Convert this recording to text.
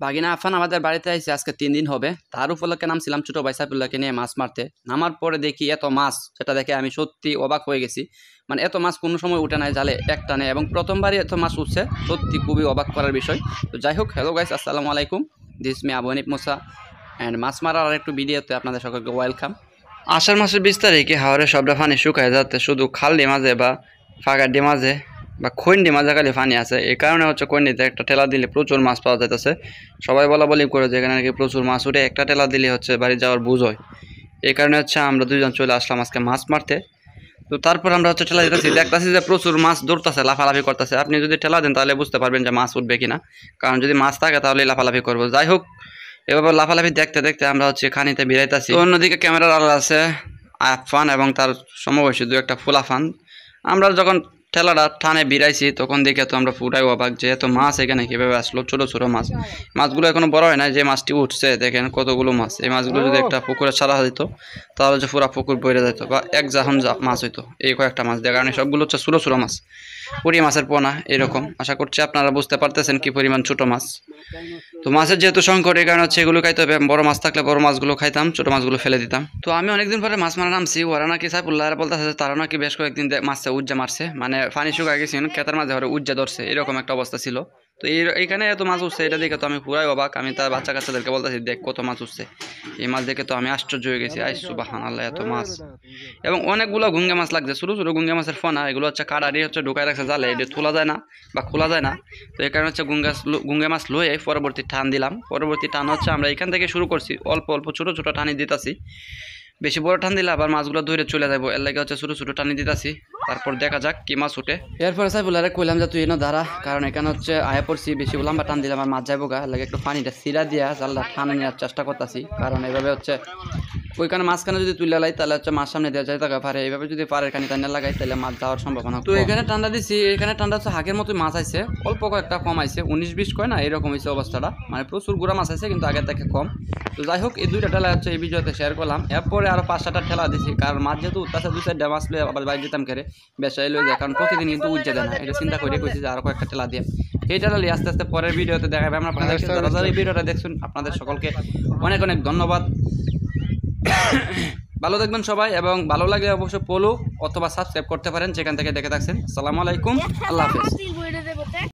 বাগিনা আফান আমাদের বাড়িতে আইছে আজকে 3 দিন হবে। তার উপলক্ষে নামছিলাম ছোট ভাই সাইফুল্লাহকে নিয়ে মাছ মারতে। নামার পরে দেখি এত মাছ, যেটা দেখে আমি সত্যি অবাক হয়ে গেছি। মানে এত মাছ কোনো সময় উঠে নাই জালে একটানে, এবং প্রথমবারই এত মাছ উঠছে, সত্যি খুবই অবাক করার বিষয়। তো যাই হোক, হ্যালো গাইস, আসসালামু আলাইকুম, this me Abu Hanif Musa and মাছ মারার আর একটু ভিডিওতে আপনাদের সকলকে ওয়েলকাম। আষাঢ় মাসের 20 তারিখে হাওরে সবটা পানি শুকায় যাচ্ছে, শুধু খাল মাঝে বা ফাঁকার মাঝে বা খৈন্ডি মাঝাকালি পানি আছে। এই কারণে হচ্ছে খৈন্ডিতে একটা ঠেলা দিলে প্রচুর মাছ পাওয়া যাইতেছে। সবাই বলা বলি করে যে এখানে নাকি প্রচুর মাছ উঠে, একটা ঠেলা দিলে হচ্ছে বাড়ি যাওয়ার বুঝ হয়। এই কারণে হচ্ছে আমরা দুইজন চলে আসলাম আজকে মাছ মারতে। তো তারপর আমরা হচ্ছে ঠেলা দিতেছি, দেখতেছি যে প্রচুর মাছ দৌড়তেছে, লাফালাফি করতেছে। আপনি যদি ঠেলা দেন তাহলে বুঝতে পারবেন যে মাছ উঠবে কিনা, কারণ যদি মাছ থাকে তাহলে লাফালাফি করবো। যাই হোক, এভাবে লাফালাফি দেখতে দেখতে আমরা হচ্ছে খানিতে বিরাইতেছি। অন্যদিকে ক্যামেরার আড়াল আছে আফান এবং তার সমবয়সী দু একটা ফুলাফান। আমরা যখন ঠেলাটা টানে বিরাইছি তখন দেখে তো আমরা পুরাই অবাক যে এত মাছ এখানে কীভাবে আসলো। ছোটো ছোটো মাছ, মাছগুলো এখনো বড় হয় না। যে মাছটি উঠছে দেখেন কতগুলো মাছ। এই মাছগুলো যদি একটা পুকুরে ছাড়া যেত তাহলে যে পুরা পুকুর বইরে যেত, বা এক জাহান মাছ হইতো। এই কয়েকটা মাছ দেখার কারণে সবগুলো হচ্ছে ছোটো ছোটো মাছ, পুরি মাছের পোনা এরকম। আশা করছি আপনারা বুঝতে পারতেছেন কি পরিমাণ ছোটো মাছ। তো মাছের যেহেতু সংকট, এই কারণে হচ্ছে এগুলো খাইতে হবে। বড় মাছ থাকলে বড় মাছগুলো খাইতাম, ছোটো মাছগুলো ফেলে দিতাম। তো আমি অনেকদিন পরে মাছ মারা নামছি। ওরা নাকি সাইফুল্লাহ বলতেছে তারা নাকি বেশ কয়েকদিন মাছটা উজ্জা মারছে, মানে পানি শুকায় গেছে, খেতার মাঝে ওরা উজ্জা ধরছে, এরকম একটা অবস্থা ছিল। তো এইখানে এত মাছ উঠছে, এটা দেখে তো আমি পুরাই অবাক। আমি তার বাচ্চা কাচ্চাদেরকে বলতেছি দেখ কত মাছ উঠছে। এই মাছ দেখে তো আমি আশ্চর্য হয়ে গেছি। আই সুবহানাল্লাহ, এত মাছ! এবং অনেকগুলো গুঙ্গে মাছ লাগছে, ছোটো ছোটো গুঙ্গে মাছের ফোনা। এগুলো হচ্ছে কাটারি হচ্ছে ঢুকায় রাখছে জালে, এটা তোলা যায় না বা খোলা যায় না। তো এই কারণে হচ্ছে গুঙ্গে মাছ লয়ে পরবর্তী টান দিলাম। পরবর্তী টান হচ্ছে আমরা এখান থেকে শুরু করছি, অল্প অল্প ছোটো ছোটো টানি দিতেছি। বেশি বড় টান দিলে আবার মাছগুলো ধরে চলে যাবো, এর লাগে হচ্ছে ছোটো ছোটো টানি দিতেছি। তারপর দেখা যাক কি মাছ উঠে। এরপরে সাইফুল্লাহরে কইলাম যে তুই এনে দাঁড়া, কারণ এখানে হচ্ছে আয়া পড়ছি, বেশি লম্বা টান দিলে আমার মাছ যাবো গা। লাগে একটু পানিটা সিরা দিয়া জালটা টান নেওয়ার চেষ্টা করতেছি, কারণ এইভাবে হচ্ছে ওইখানে মাঝখানে যদি তুলে লাই তাহলে হচ্ছে মাছ সামনে দেওয়া যায় থাকা পারে। এইভাবে যদি পারের কানি টানে লাগাই তাহলে মাছ যাওয়ার সম্ভাবনা। তো এখানে ঠান্ডা দিছি, এখানে ঠান্ডা হচ্ছে হাগের মতো মাছ আছে, অল্প কয়েকটা কম আইছে, 19-20 কয় না এরকম হয়েছে অবস্থাটা। মানে প্রচুর গুড়া মাছ আছে কিন্তু আগের থেকে কম। তো যাই হোক, এই দুইটা ঠেলা হচ্ছে এই ভিডিওতে শেয়ার করলাম। এরপরে আরও 5-6টা ঠেলা দিছি, কারণ মাছ যেহেতু উঠতেছে 2-4টা মাছ লয়ে আবার বাইরে যেতাম করে বেসাই লয়ে যায়, কারণ প্রতিদিন কিন্তু উজ্জা দেয় না। এটা চিন্তা করে কইছি যে আরও কয়েকটা ঠেলা দিয়ে এই ঠেলা নিয়ে আস্তে আস্তে পরের ভিডিওতে দেখাবে। আমরা আপনাদেরকে যারা যারা এই ভিডিওটা দেখছেন আপনাদের সকলকে অনেক অনেক ধন্যবাদ। ভালো থাকবেন সবাই, এবং ভালো লাগলে অবশ্যই ফলো অথবা সাবস্ক্রাইব করতে পারেন যেখান থেকে দেখে থাকছেন। আসসালামু আলাইকুম, আল্লাহ হাফেজ।